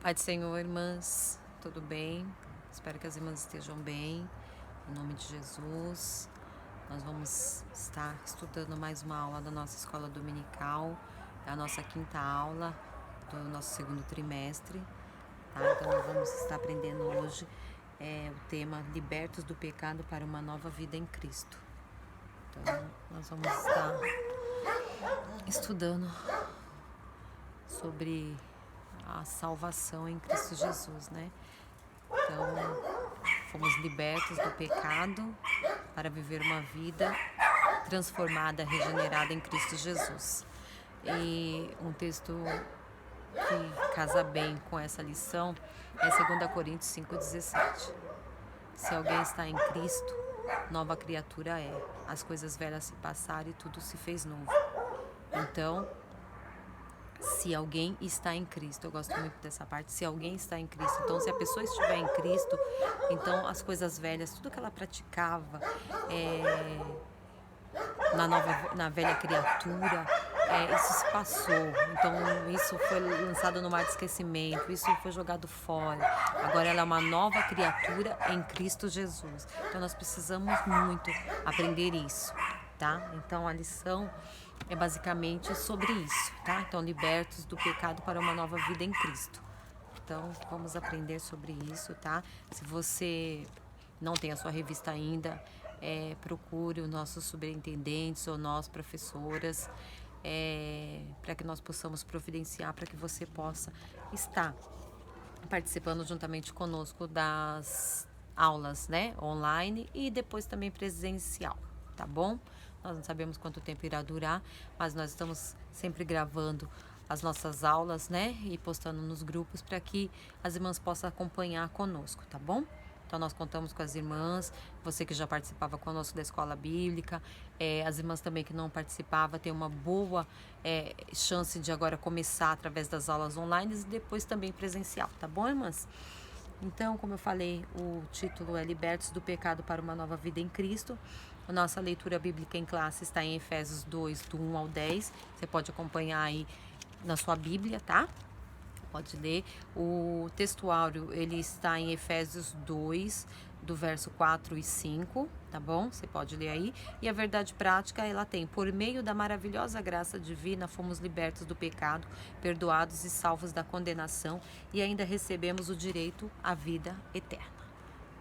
Pai do Senhor, irmãs, tudo bem? Espero que as irmãs estejam bem. Em nome de Jesus, nós vamos estar estudando mais uma aula da nossa escola dominical. É a nossa quinta aula do nosso segundo trimestre, tá? Então, nós vamos estar aprendendo hoje o tema Libertos do Pecado para uma Nova Vida em Cristo. Então, nós vamos estar estudando sobre a salvação em Cristo Jesus, né? Então, fomos libertos do pecado para viver uma vida transformada, regenerada em Cristo Jesus. E um texto que casa bem com essa lição é 2 Coríntios 5,17. Se alguém está em Cristo, nova criatura é. As coisas velhas se passaram e tudo se fez novo. Então, se alguém está em Cristo, eu gosto muito dessa parte, se alguém está em Cristo, então se a pessoa estiver em Cristo, então as coisas velhas, tudo que ela praticava na velha criatura, isso se passou, então isso foi lançado no mar de esquecimento, isso foi jogado fora, agora ela é uma nova criatura em Cristo Jesus, então nós precisamos muito aprender isso, tá? Então a lição é basicamente sobre isso, tá? Então, libertos do pecado para uma nova vida em Cristo. Então, vamos aprender sobre isso, tá? Se você não tem a sua revista ainda, procure os nossos superintendentes ou nós, professoras, para que nós possamos providenciar, para que você possa estar participando juntamente conosco das aulas, né? Online e depois também presencial, tá bom? Nós não sabemos quanto tempo irá durar, mas nós estamos sempre gravando as nossas aulas, né? E postando nos grupos para que as irmãs possam acompanhar conosco, tá bom? Então, nós contamos com as irmãs, você que já participava conosco da escola bíblica, as irmãs também que não participavam, tem uma boa chance de agora começar através das aulas online e depois também presencial, tá bom, irmãs? Então, como eu falei, o título é Libertos do Pecado para uma Nova Vida em Cristo. A nossa leitura bíblica em classe está em Efésios 2, do 1 ao 10. Você pode acompanhar aí na sua Bíblia, tá? Pode ler. O textuário, ele está em Efésios 2, do verso 4 e 5, tá bom? Você pode ler aí. E a verdade prática, ela tem: por meio da maravilhosa graça divina, fomos libertos do pecado, perdoados e salvos da condenação, e ainda recebemos o direito à vida eterna.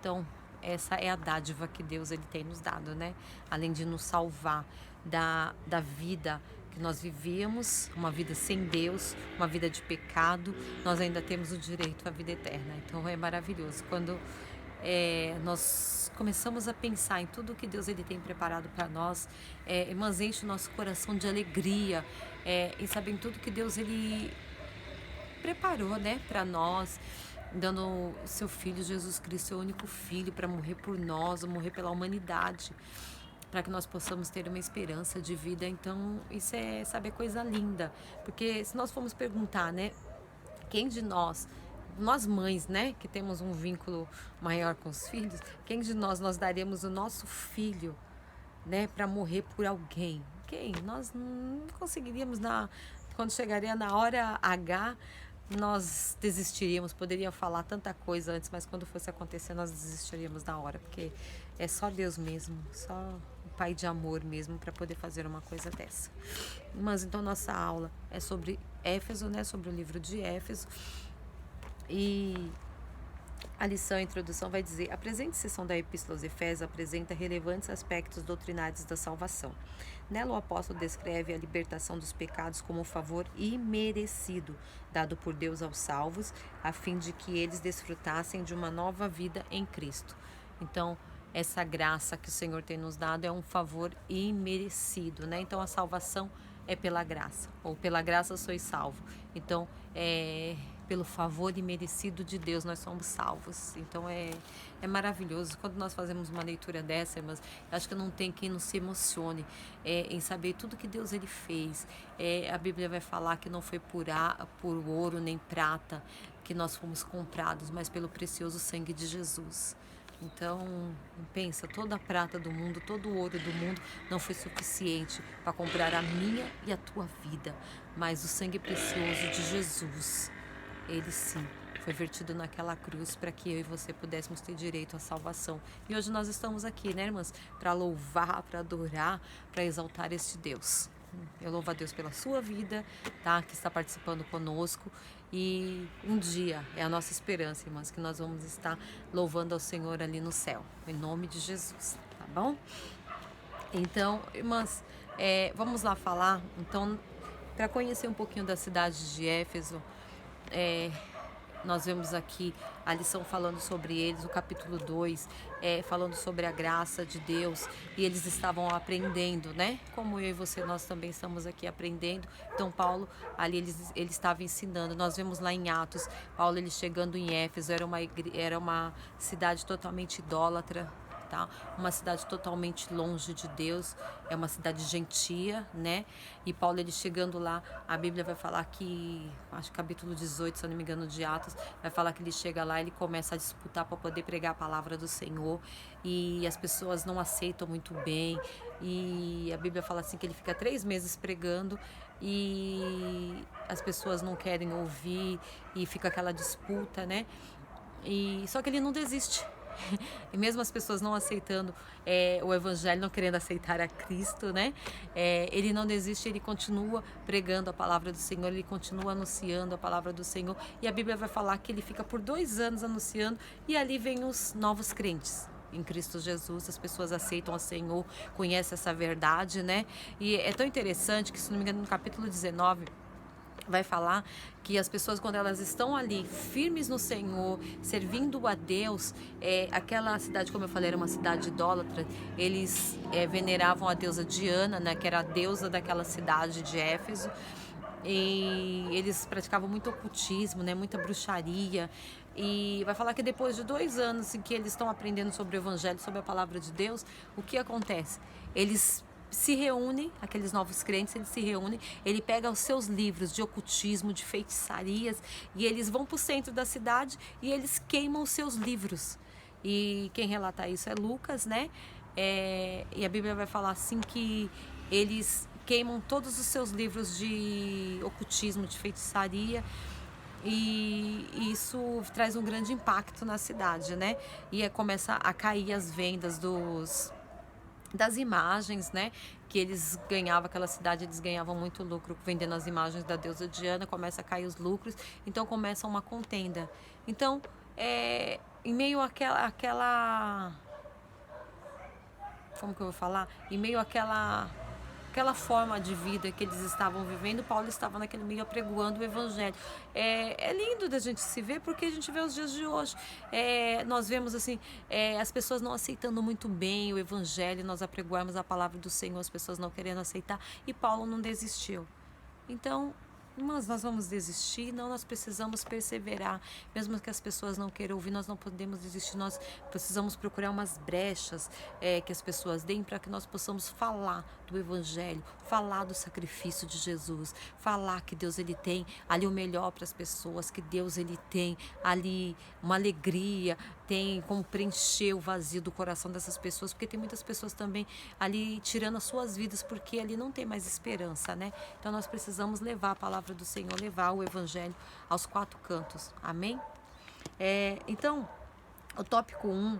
Então, essa é a dádiva que Deus ele tem nos dado, né? Além de nos salvar da vida que nós vivíamos, uma vida sem Deus, uma vida de pecado, nós ainda temos o direito à vida eterna. Então é maravilhoso quando nós começamos a pensar em tudo que Deus ele tem preparado para nós, irmãs, enche o nosso coração de alegria, em saber em tudo que Deus ele preparou, né, para nós, dando o seu Filho Jesus Cristo, seu único Filho, para morrer por nós, morrer pela humanidade, para que nós possamos ter uma esperança de vida. Então, isso é, sabe, coisa linda, porque se nós formos perguntar, né, quem de nós mães, né, que temos um vínculo maior com os filhos, quem de nós daremos o nosso filho, né, para morrer por alguém? Quem? Nós não conseguiríamos, quando chegaria na hora H, nós desistiríamos. Poderia falar tanta coisa antes, mas quando fosse acontecer, nós desistiríamos na hora, porque é só Deus mesmo, só o Pai de amor mesmo para poder fazer uma coisa dessa. Mas então nossa aula é sobre Éfeso, né, sobre o livro de Éfeso, e a lição, a introdução vai dizer: a presente seção da Epístola aos Efésios apresenta relevantes aspectos doutrinários da salvação. Nela, o apóstolo descreve a libertação dos pecados como um favor imerecido, dado por Deus aos salvos, a fim de que eles desfrutassem de uma nova vida em Cristo. Então, essa graça que o Senhor tem nos dado é um favor imerecido, né? Então, a salvação é pela graça, ou pela graça sois salvo. Então, pelo favor imerecido de Deus nós somos salvos. Então é maravilhoso quando nós fazemos uma leitura dessa, mas acho que não tem quem não se emocione em saber tudo que Deus ele fez. A Bíblia vai falar que não foi por ouro nem prata que nós fomos comprados, mas pelo precioso sangue de Jesus. Então, pensa, toda a prata do mundo, todo o ouro do mundo não foi suficiente para comprar a minha e a tua vida, mas o sangue precioso de Jesus, ele sim foi vertido naquela cruz para que eu e você pudéssemos ter direito à salvação. E hoje nós estamos aqui, né, irmãs, para louvar, para adorar, para exaltar este Deus. Eu louvo a Deus pela sua vida, tá? Que está participando conosco. E um dia é a nossa esperança, irmãs, que nós vamos estar louvando ao Senhor ali no céu, em nome de Jesus, tá bom? Então, irmãs, vamos lá falar. Então, para conhecer um pouquinho da cidade de Éfeso, nós vemos aqui a lição falando sobre eles, o capítulo 2, falando sobre a graça de Deus, e eles estavam aprendendo, né? Como eu e você, nós também estamos aqui aprendendo. Então Paulo, ali ele estava ensinando. Nós vemos lá em Atos, Paulo ele chegando em Éfeso, era uma cidade totalmente idólatra, tá? Uma cidade totalmente longe de Deus, é uma cidade gentia, né? E Paulo ele chegando lá, a Bíblia vai falar que, acho que capítulo 18, se eu não me engano, de Atos, vai falar que ele chega lá, ele começa a disputar para poder pregar a palavra do Senhor, e as pessoas não aceitam muito bem, e a Bíblia fala assim que ele fica 3 meses pregando e as pessoas não querem ouvir e fica aquela disputa, né? E só que ele não desiste. E mesmo as pessoas não aceitando o evangelho, não querendo aceitar a Cristo, né? Ele não desiste, ele continua pregando a palavra do Senhor, ele continua anunciando a palavra do Senhor. E a Bíblia vai falar que ele fica por 2 anos anunciando, e ali vem os novos crentes em Cristo Jesus. As pessoas aceitam o Senhor, conhecem essa verdade, né? E é tão interessante que, se não me engano, no capítulo 19, vai falar que as pessoas, quando elas estão ali firmes no Senhor, servindo a Deus, aquela cidade, como eu falei, era uma cidade idólatra. Eles veneravam a deusa Diana, né, que era a deusa daquela cidade de Éfeso, e eles praticavam muito ocultismo, né, muita bruxaria. E vai falar que depois de 2 anos em que eles estão aprendendo sobre o evangelho, sobre a palavra de Deus, o que acontece? Eles se reúnem, aqueles novos crentes, eles se reúnem, ele pega os seus livros de ocultismo, de feitiçarias, e eles vão para o centro da cidade e eles queimam os seus livros. E quem relata isso é Lucas, né? E a Bíblia vai falar assim que eles queimam todos os seus livros de ocultismo, de feitiçaria, e isso traz um grande impacto na cidade, né? E começa a cair as vendas das imagens, né, que eles ganhavam, aquela cidade, eles ganhavam muito lucro vendendo as imagens da deusa Diana, começa a cair os lucros, então começa uma contenda. Então, em meio àquela, como que eu vou falar? Em meio àquela forma de vida que eles estavam vivendo, Paulo estava naquele meio apregoando o evangelho. É lindo da gente se ver, porque a gente vê os dias de hoje. Nós vemos assim, as pessoas não aceitando muito bem o evangelho, nós apregoamos a palavra do Senhor, as pessoas não querendo aceitar, e Paulo não desistiu. Então, mas nós vamos desistir? Não, nós precisamos perseverar. Mesmo que as pessoas não queiram ouvir, nós não podemos desistir. Nós precisamos procurar umas brechas que as pessoas deem, para que nós possamos falar do evangelho, falar do sacrifício de Jesus, falar que Deus ele tem ali o melhor para as pessoas, que Deus ele tem ali uma alegria, tem como preencher o vazio do coração dessas pessoas, porque tem muitas pessoas também ali tirando as suas vidas, porque ali não tem mais esperança, né? Então nós precisamos levar a palavra do Senhor, levar o evangelho aos 4 cantos, amém? Então, o tópico 1,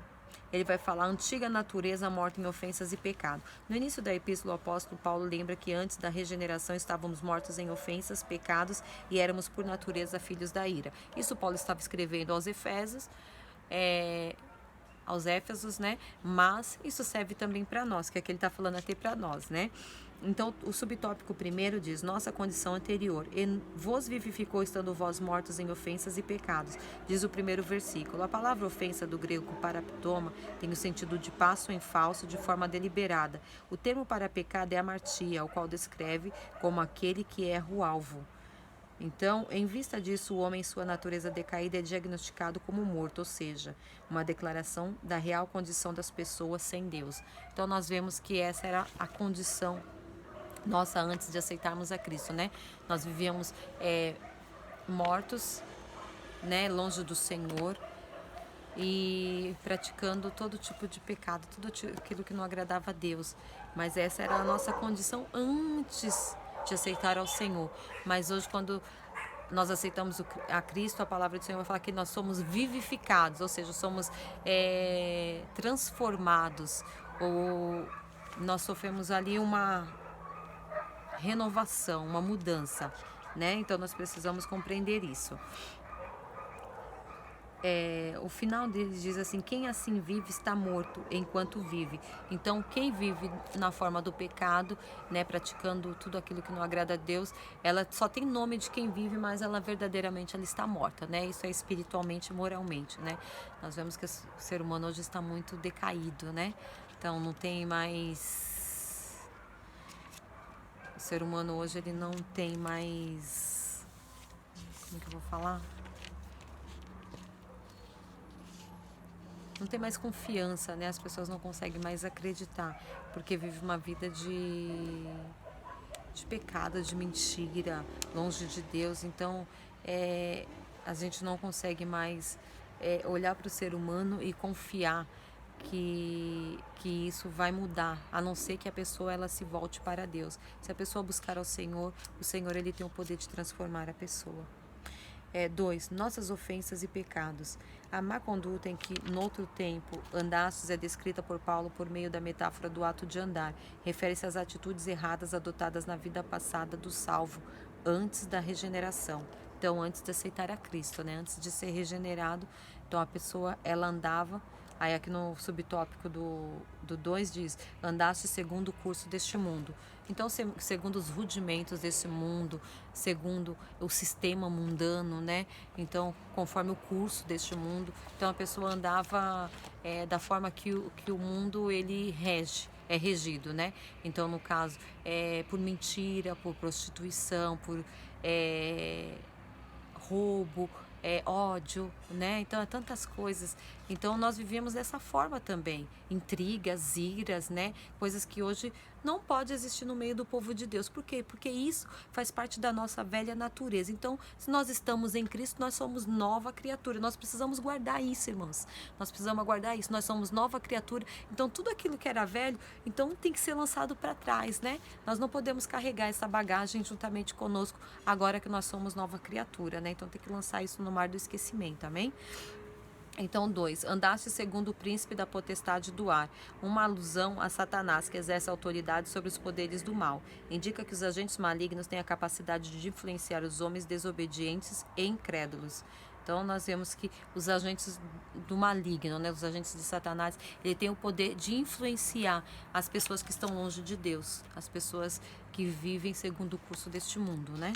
ele vai falar antiga natureza morta em ofensas e pecado. No início da epístola, o apóstolo Paulo lembra que antes da regeneração estávamos mortos em ofensas, pecados, e éramos por natureza filhos da ira. Isso Paulo estava escrevendo aos Efésios, aos Éfesos, né? Mas isso serve também para nós, que é que ele está falando até para nós, né? Então, o subtópico primeiro diz, nossa condição anterior, e vos vivificou estando vós mortos em ofensas e pecados, diz o primeiro versículo. A palavra ofensa do grego paraptoma tem o sentido de passo em falso de forma deliberada. O termo para pecado é amartia, o qual descreve como aquele que erra o alvo. Então, em vista disso, o homem em sua natureza decaída é diagnosticado como morto, ou seja, uma declaração da real condição das pessoas sem Deus. Então, nós vemos que essa era a condição nossa antes de aceitarmos a Cristo, né? Nós vivíamos mortos, né? Longe do Senhor e praticando todo tipo de pecado, tudo aquilo que não agradava a Deus. Mas essa era a nossa condição antes de aceitar ao Senhor. Mas hoje, quando nós aceitamos a Cristo, a palavra do Senhor vai falar que nós somos vivificados, ou seja, somos transformados, ou nós sofremos ali uma renovação, uma mudança, né? Então nós precisamos compreender isso. O final dele diz assim: quem assim vive está morto enquanto vive. Então quem vive na forma do pecado, né, praticando tudo aquilo que não agrada a Deus, ela só tem nome de quem vive, mas ela verdadeiramente ela está morta, né? Isso é espiritualmente e moralmente, né? Nós vemos que o ser humano hoje está muito decaído, né? Então não tem mais... O ser humano hoje ele não tem mais... Como que eu vou falar? Não tem mais confiança, né? As pessoas não conseguem mais acreditar, porque vive uma vida de pecado, de mentira, longe de Deus. Então, a gente não consegue mais olhar para o ser humano e confiar que isso vai mudar, a não ser que a pessoa ela se volte para Deus. Se a pessoa buscar ao Senhor, o Senhor ele tem o poder de transformar a pessoa. 2. Nossas ofensas e pecados. A má conduta em que, noutro tempo, andastes é descrita por Paulo por meio da metáfora do ato de andar. Refere-se às atitudes erradas adotadas na vida passada do salvo, antes da regeneração. Então, antes de aceitar a Cristo, né? Antes de ser regenerado, então a pessoa, ela andava... Aí aqui no subtópico do 2 diz: andaste segundo o curso deste mundo. Então, segundo os rudimentos desse mundo, segundo o sistema mundano, né? Então, conforme o curso deste mundo, então a pessoa andava da forma que o mundo ele é regido, né? Então, no caso, por mentira, por prostituição, por roubo, ódio, né? Então, é tantas coisas. Então, nós vivíamos dessa forma também. Intrigas, iras, né? Coisas que hoje não pode existir no meio do povo de Deus. Por quê? Porque isso faz parte da nossa velha natureza. Então, se nós estamos em Cristo, nós somos nova criatura. Nós precisamos guardar isso, irmãos. Nós precisamos guardar isso. Nós somos nova criatura. Então, tudo aquilo que era velho, então tem que ser lançado para trás, né? Nós não podemos carregar essa bagagem juntamente conosco agora que nós somos nova criatura, né? Então, tem que lançar isso no mar do esquecimento, amém? Então, 2. Andaste segundo o príncipe da potestade do ar. Uma alusão a Satanás, que exerce autoridade sobre os poderes do mal. Indica que os agentes malignos têm a capacidade de influenciar os homens desobedientes e incrédulos. Então, nós vemos que os agentes do maligno, né, os agentes de Satanás, ele tem o poder de influenciar as pessoas que estão longe de Deus, as pessoas que vivem segundo o curso deste mundo, né?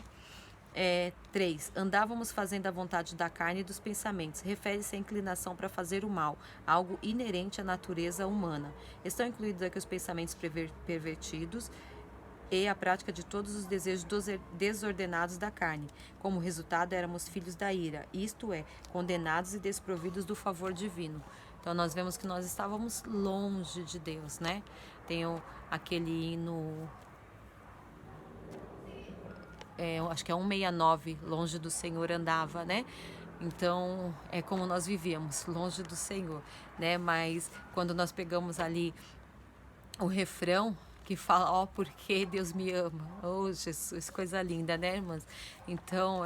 3. Andávamos fazendo a vontade da carne e dos pensamentos. Refere-se à inclinação para fazer o mal, algo inerente à natureza humana. Estão incluídos aqui os pensamentos pervertidos e a prática de todos os desejos desordenados da carne. Como resultado, éramos filhos da ira, isto é, condenados e desprovidos do favor divino. Então, nós vemos que nós estávamos longe de Deus, né? Tem aquele hino... eu acho que é 169, longe do Senhor andava, né? Então, é como nós vivíamos, longe do Senhor, né? Mas quando nós pegamos ali o refrão, que fala, ó, porque Deus me ama. Oh, Jesus, coisa linda, né, irmãs? Então,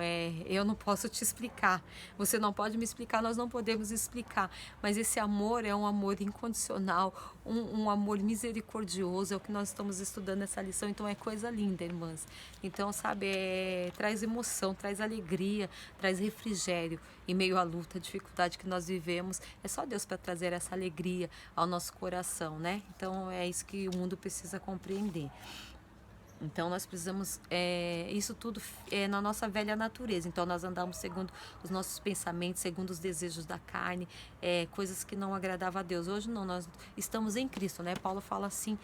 eu não posso te explicar. Você não pode me explicar, nós não podemos explicar. Mas esse amor é um amor incondicional, um amor misericordioso, é o que nós estamos estudando nessa lição. Então, é coisa linda, irmãs. Então, sabe, traz emoção, traz alegria, traz refrigério em meio à luta, à dificuldade que nós vivemos. É só Deus para trazer essa alegria ao nosso coração, né? Então, é isso que o mundo precisa compreender. Então, nós precisamos, isso tudo é na nossa velha natureza. Então, nós andamos segundo os nossos pensamentos, segundo os desejos da carne, coisas que não agradavam a Deus. Hoje não, nós estamos em Cristo, né? Paulo fala assim,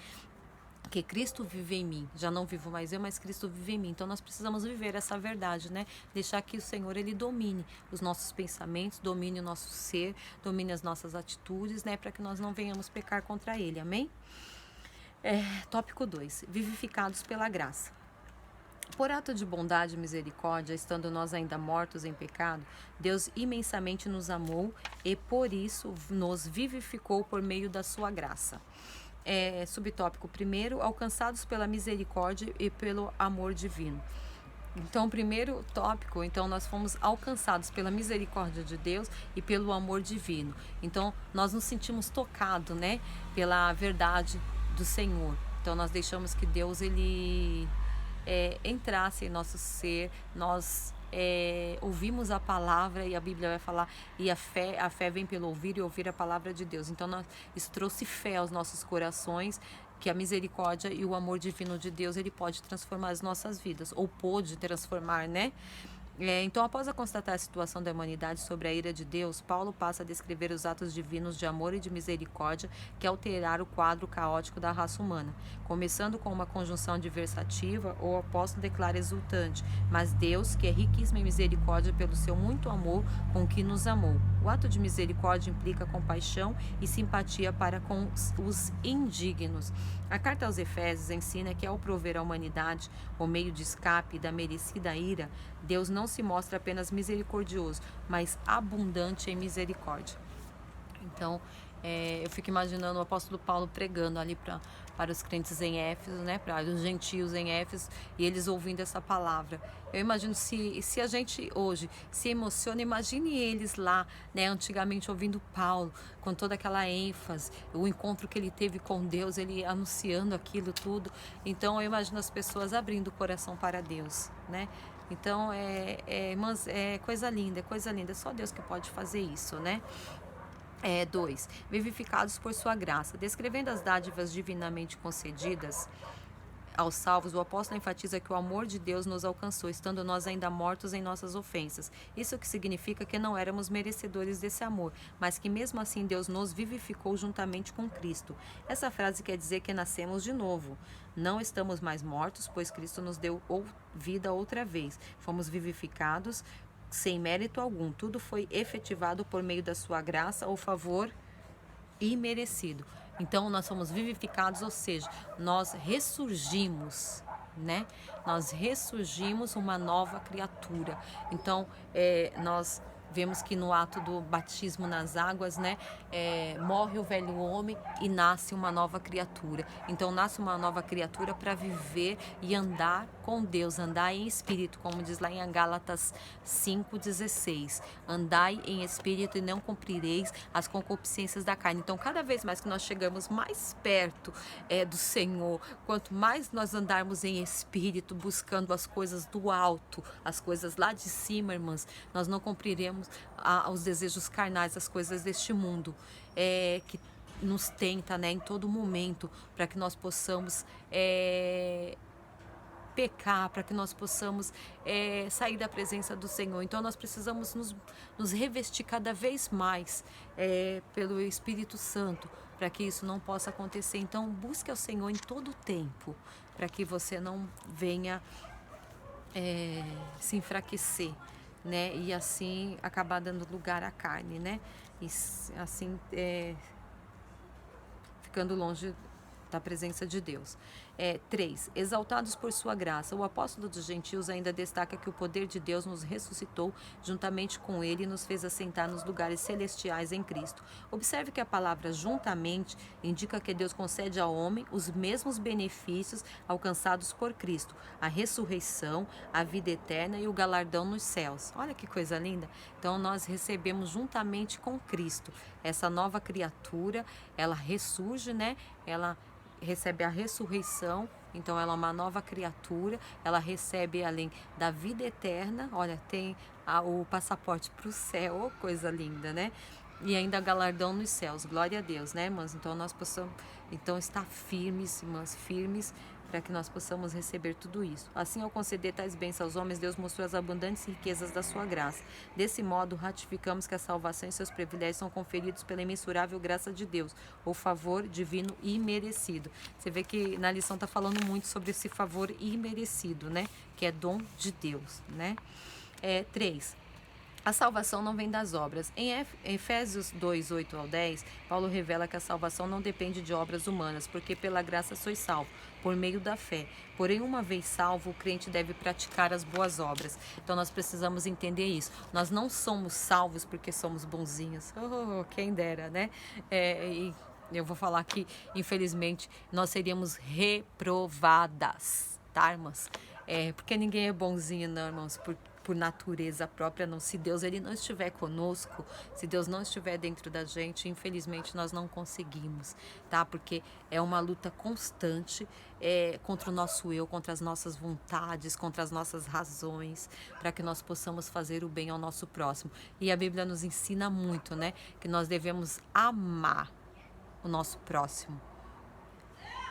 que Cristo vive em mim, já não vivo mais eu, mas Cristo vive em mim. Então nós precisamos viver essa verdade, né? Deixar que o Senhor ele domine os nossos pensamentos, domine o nosso ser, domine as nossas atitudes, né? Para que nós não venhamos pecar contra ele, amém? Tópico 2, vivificados pela graça. Por ato de bondade e misericórdia, estando nós ainda mortos em pecado, Deus imensamente nos amou e por isso nos vivificou por meio da sua graça. Subtópico 1, alcançados pela misericórdia e pelo amor divino. Então, o primeiro tópico, então nós fomos alcançados pela misericórdia de Deus e pelo amor divino. Então, nós nos sentimos tocados, né, pela verdade do Senhor. Então, nós deixamos que Deus ele entrasse em nosso ser. Nós ouvimos a palavra, e a Bíblia vai falar, e a fé vem pelo ouvir e ouvir a palavra de Deus. Então isso trouxe fé aos nossos corações, que a misericórdia e o amor divino de Deus ele pode transformar as nossas vidas, ou pôde transformar, né? Então, após a constatar a situação da humanidade sobre a ira de Deus, Paulo passa a descrever os atos divinos de amor e de misericórdia que alteraram o quadro caótico da raça humana. Começando com uma conjunção adversativa, o apóstolo declara exultante: mas Deus, que é riquíssimo em misericórdia pelo seu muito amor com que nos amou. O ato de misericórdia implica compaixão e simpatia para com os indignos. A carta aos Efésios ensina que, ao prover à humanidade o meio de escape da merecida ira, Deus não se mostra apenas misericordioso, mas abundante em misericórdia. Então, eu fico imaginando o apóstolo Paulo pregando ali para os crentes em Éfeso, né, para os gentios em Éfeso, e eles ouvindo essa palavra. Eu imagino se a gente hoje se emociona, imagine eles lá, né, antigamente ouvindo Paulo, com toda aquela ênfase, o encontro que ele teve com Deus, ele anunciando aquilo tudo. Então, eu imagino as pessoas abrindo o coração para Deus, né? Então, irmãs, é coisa linda, só Deus que pode fazer isso, né? 2. Vivificados por sua graça. Descrevendo as dádivas divinamente concedidas aos salvos, o apóstolo enfatiza que o amor de Deus nos alcançou, estando nós ainda mortos em nossas ofensas. Isso que significa que não éramos merecedores desse amor, mas que mesmo assim Deus nos vivificou juntamente com Cristo. Essa frase quer dizer que nascemos de novo. Não estamos mais mortos, pois Cristo nos deu vida outra vez. Fomos vivificados sem mérito algum. Tudo foi efetivado por meio da sua graça ou favor imerecido. Então, nós somos vivificados, ou seja, nós ressurgimos, né? Nós ressurgimos uma nova criatura. Então, nós vemos que no ato do batismo nas águas, né, morre o velho homem e nasce uma nova criatura. Então, nasce uma nova criatura para viver e andar com Deus, andar em espírito, como diz lá em Gálatas 5,16. Andai em espírito e não cumprireis as concupiscências da carne. Então, cada vez mais que nós chegamos mais perto do Senhor, quanto mais nós andarmos em espírito, buscando as coisas do alto, as coisas lá de cima, irmãs, nós não cumpriremos os desejos carnais, as coisas deste mundo, que nos tenta, né, em todo momento, para que nós possamos pecar, para que nós possamos sair da presença do Senhor. Então nós precisamos nos revestir cada vez mais pelo Espírito Santo, para que isso não possa acontecer. Então busque ao Senhor em todo o tempo, para que você não venha se enfraquecer, né? E assim acabar dando lugar à carne, né? E assim ficando longe da presença de Deus. 3. Exaltados por sua graça. O apóstolo dos gentios ainda destaca que o poder de Deus nos ressuscitou juntamente com ele e nos fez assentar nos lugares celestiais em Cristo. Observe que a palavra juntamente indica que Deus concede ao homem os mesmos benefícios alcançados por Cristo: a ressurreição, a vida eterna e o galardão nos céus. Olha que coisa linda! Então nós recebemos juntamente com Cristo essa nova criatura, ela ressurge, né? Ela recebe a ressurreição, então ela é uma nova criatura, ela recebe, além da vida eterna, olha, tem o passaporte para o céu, oh, coisa linda, né? E ainda galardão nos céus, glória a Deus, né, irmãs? Então nós possamos estar firmes, irmãs, firmes, para que nós possamos receber tudo isso. Assim, ao conceder tais bênçãos aos homens, Deus mostrou as abundantes riquezas da sua graça. Desse modo, ratificamos que a salvação e seus privilégios são conferidos pela imensurável graça de Deus, o favor divino imerecido. Você vê que na lição está falando muito sobre esse favor imerecido, né? Que é dom de Deus, né? 3. A salvação não vem das obras. Em Efésios 2, 8 ao 10, Paulo revela que a salvação não depende de obras humanas, porque pela graça sois salvo, por meio da fé. Porém, uma vez salvo, o crente deve praticar as boas obras. Então, nós precisamos entender isso. Nós não somos salvos porque somos bonzinhos. Oh, quem dera, né? E eu vou falar que, infelizmente, nós seríamos reprovadas, tá, irmãs? Porque ninguém é bonzinho, não, irmãos, por natureza própria, não. Se Deus ele não estiver conosco, se Deus não estiver dentro da gente, infelizmente nós não conseguimos, tá? Porque é uma luta constante contra o nosso eu, contra as nossas vontades, contra as nossas razões, para que nós possamos fazer o bem ao nosso próximo. E a Bíblia nos ensina muito, né? Que nós devemos amar o nosso próximo.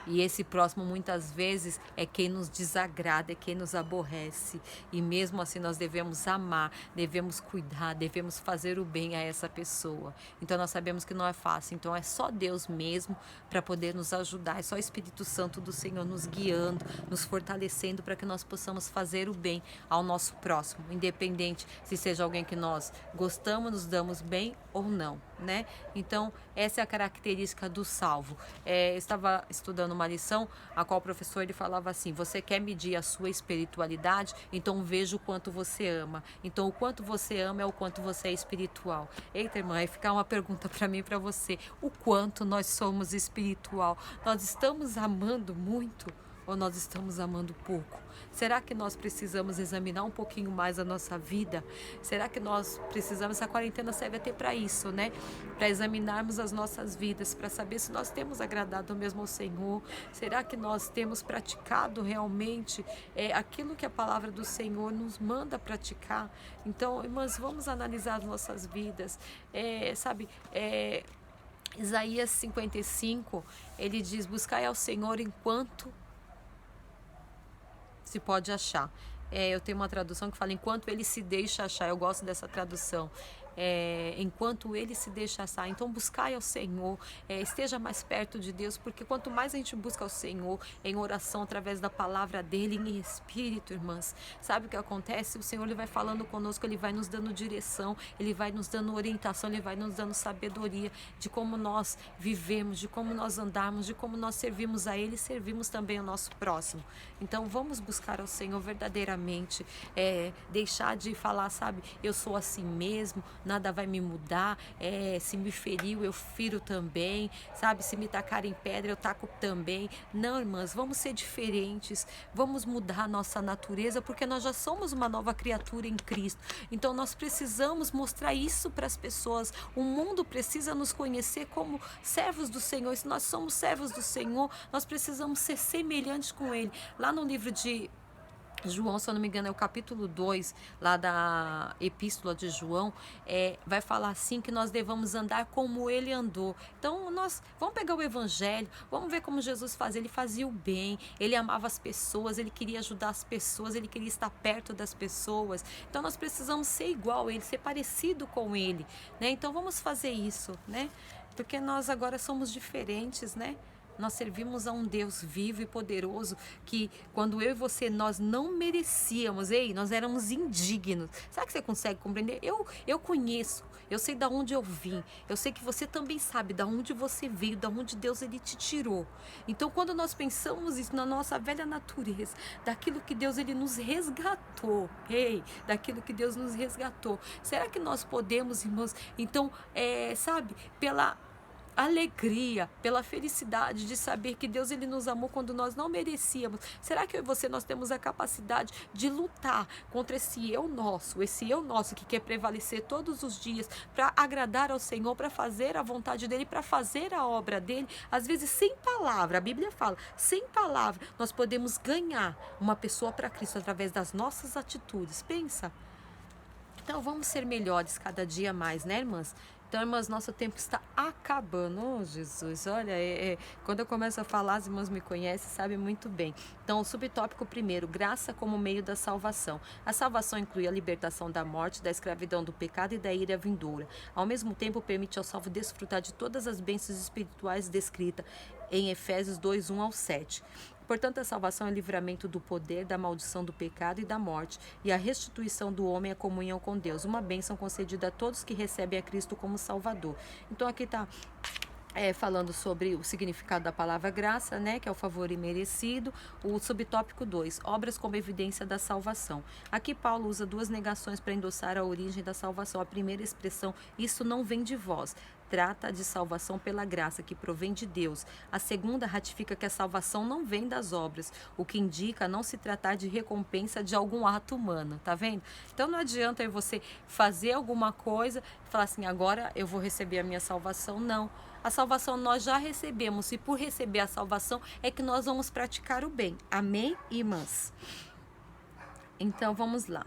E esse próximo muitas vezes é quem nos desagrada, é quem nos aborrece. E mesmo assim nós devemos amar, devemos cuidar, devemos fazer o bem a essa pessoa. Então nós sabemos que não é fácil, então é só Deus mesmo para poder nos ajudar, é só o Espírito Santo do Senhor nos guiando, nos fortalecendo para que nós possamos fazer o bem ao nosso próximo, independente se seja alguém que nós gostamos, nos damos bem ou não, né? Então essa é a característica do salvo. Eu estava estudando uma lição a qual o professor ele falava assim: você quer medir a sua espiritualidade? Então veja o quanto você ama. Então o quanto você ama é o quanto você é espiritual. Eita, irmã, aí fica uma pergunta para mim e para você: o quanto nós somos espiritual? Nós estamos amando muito ou nós estamos amando pouco? Será que nós precisamos examinar um pouquinho mais a nossa vida? Será que nós precisamos, essa quarentena serve até para isso, né? Para examinarmos as nossas vidas, para saber se nós temos agradado mesmo ao Senhor. Será que nós temos praticado realmente aquilo que a palavra do Senhor nos manda praticar? Então, irmãs, vamos analisar as nossas vidas. Isaías 55, ele diz: buscai ao Senhor enquanto se pode achar. Eu tenho uma tradução que fala: enquanto ele se deixa achar. Eu gosto dessa tradução. Enquanto ele se deixa achar. Então buscai ao Senhor, esteja mais perto de Deus, porque quanto mais a gente busca ao Senhor em oração, através da palavra dele, em espírito, irmãs, sabe o que acontece? O Senhor ele vai falando conosco, ele vai nos dando direção, ele vai nos dando orientação, ele vai nos dando sabedoria de como nós vivemos, de como nós andamos, de como nós servimos a ele e servimos também ao nosso próximo. Então vamos buscar ao Senhor verdadeiramente, deixar de falar, sabe, eu sou assim mesmo, nada vai me mudar, se me feriu eu firo também, sabe, se me tacarem pedra eu taco também. Não, irmãs, vamos ser diferentes, vamos mudar a nossa natureza, porque nós já somos uma nova criatura em Cristo. Então nós precisamos mostrar isso para as pessoas. O mundo precisa nos conhecer como servos do Senhor. E se nós somos servos do Senhor, nós precisamos ser semelhantes com Ele. Lá no livro de João, se eu não me engano, é o capítulo 2, lá da Epístola de João, vai falar assim que nós devamos andar como ele andou. Então, nós vamos pegar o Evangelho, vamos ver como Jesus fazia. Ele fazia o bem, ele amava as pessoas, ele queria ajudar as pessoas, ele queria estar perto das pessoas. Então, nós precisamos ser igual a ele, ser parecido com ele, né? Então, vamos fazer isso, né? Porque nós agora somos diferentes, né? Nós servimos a um Deus vivo e poderoso que quando eu e você, nós não merecíamos, nós éramos indignos. Sabe que você consegue compreender? Eu conheço, eu sei de onde eu vim, eu sei que você também sabe de onde você veio, de onde Deus ele te tirou. Então quando nós pensamos isso na nossa velha natureza, daquilo que Deus ele nos resgatou, daquilo que Deus nos resgatou, será que nós podemos, irmãos, então, pela alegria, pela felicidade de saber que Deus ele nos amou quando nós não merecíamos, será que eu e você nós temos a capacidade de lutar contra esse eu nosso que quer prevalecer todos os dias para agradar ao Senhor, para fazer a vontade dele, para fazer a obra dele, às vezes sem palavra? A Bíblia fala, sem palavra nós podemos ganhar uma pessoa para Cristo através das nossas atitudes. Pensa. Então vamos ser melhores cada dia mais, né, irmãs? Então, irmãs, nosso tempo está acabando. Oh, Jesus, olha, quando eu começo a falar, as irmãs me conhecem, sabem muito bem. Então, o subtópico primeiro, graça como meio da salvação. A salvação inclui a libertação da morte, da escravidão do pecado e da ira vindoura. Ao mesmo tempo, permite ao salvo desfrutar de todas as bênçãos espirituais descritas em Efésios 2, 1 ao 7. Portanto, a salvação é o livramento do poder, da maldição do pecado e da morte, e a restituição do homem à comunhão com Deus, uma bênção concedida a todos que recebem a Cristo como Salvador. Então, aqui está falando sobre o significado da palavra graça, né, que é o favor imerecido. O subtópico 2, obras como evidência da salvação. Aqui Paulo usa duas negações para endossar a origem da salvação. A primeira expressão, isso não vem de vós, trata de salvação pela graça que provém de Deus. A segunda ratifica que a salvação não vem das obras, o que indica não se tratar de recompensa de algum ato humano, tá vendo? Então não adianta aí você fazer alguma coisa e falar assim, agora eu vou receber a minha salvação. Não. A salvação nós já recebemos e por receber a salvação é que nós vamos praticar o bem. Amém, irmãs? Então vamos lá.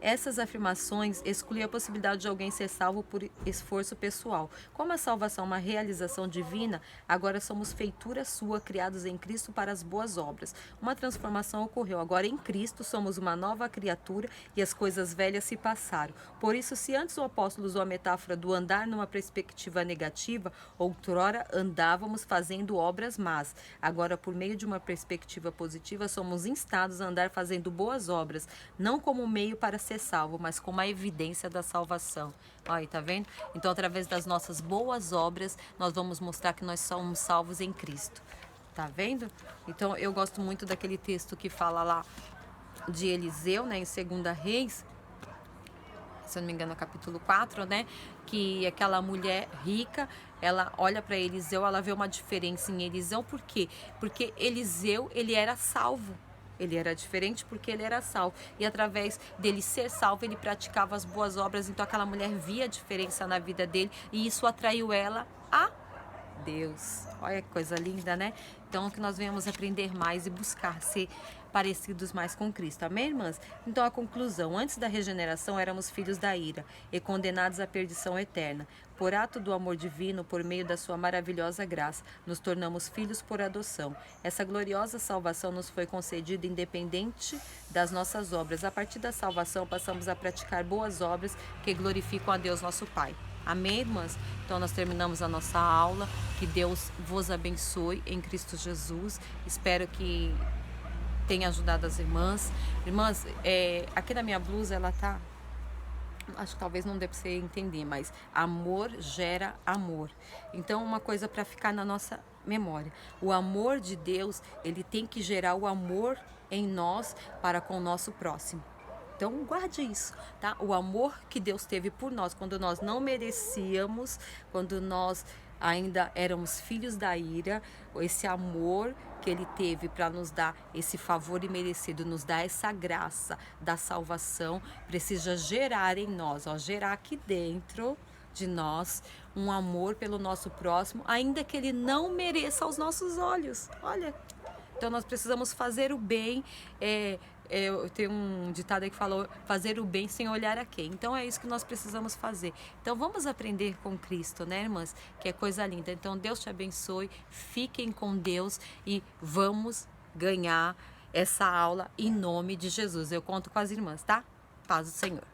Essas afirmações excluem a possibilidade de alguém ser salvo por esforço pessoal. Como a salvação é uma realização divina, agora somos feitura sua, criados em Cristo para as boas obras. Uma transformação ocorreu. Agora em Cristo somos uma nova criatura e as coisas velhas se passaram. Por isso, se antes o apóstolo usou a metáfora do andar numa perspectiva negativa, outrora andávamos fazendo obras más. Agora, por meio de uma perspectiva positiva, somos instados a andar fazendo boas obras, não como meio para ser salvo, mas como a evidência da salvação. Aí, tá vendo? Então, através das nossas boas obras, nós vamos mostrar que nós somos salvos em Cristo. Tá vendo? Então, eu gosto muito daquele texto que fala lá de Eliseu, né, em 2 Reis, se eu não me engano, no capítulo 4, né? Que aquela mulher rica, ela olha para Eliseu, ela vê uma diferença em Eliseu. Por quê? Porque Eliseu, ele era salvo. Ele era diferente porque ele era salvo. E através dele ser salvo, ele praticava as boas obras. Então aquela mulher via a diferença na vida dele e isso atraiu ela a Deus. Olha que coisa linda, né? Então que nós venhamos aprender mais e buscar ser parecidos mais com Cristo. Amém, irmãs? Então a conclusão: antes da regeneração éramos filhos da ira e condenados à perdição eterna. Por ato do amor divino, por meio da sua maravilhosa graça, nos tornamos filhos por adoção. Essa gloriosa salvação nos foi concedida independente das nossas obras. A partir da salvação passamos a praticar boas obras que glorificam a Deus nosso Pai. Amém, irmãs? Então nós terminamos a nossa aula. Que Deus vos abençoe em Cristo Jesus. Espero que tenha ajudado as irmãs. Irmãs, aqui na minha blusa ela tá... Acho que talvez não dê para você entender, mas amor gera amor. Então uma coisa para ficar na nossa memória. O amor de Deus, ele tem que gerar o amor em nós para com o nosso próximo. Então guarde isso, tá? O amor que Deus teve por nós, quando nós não merecíamos, quando nós ainda éramos filhos da ira, esse amor que ele teve para nos dar esse favor imerecido, nos dar essa graça da salvação, precisa gerar em nós, gerar aqui dentro de nós um amor pelo nosso próximo, ainda que ele não mereça aos nossos olhos. Olha, então nós precisamos fazer o bem. Eu tenho um ditado aí que falou: fazer o bem sem olhar a quem. Então é isso que nós precisamos fazer. Então vamos aprender com Cristo, né, irmãs? Que é coisa linda. Então Deus te abençoe, fiquem com Deus e vamos ganhar essa aula em nome de Jesus. Eu conto com as irmãs, tá? Paz do Senhor.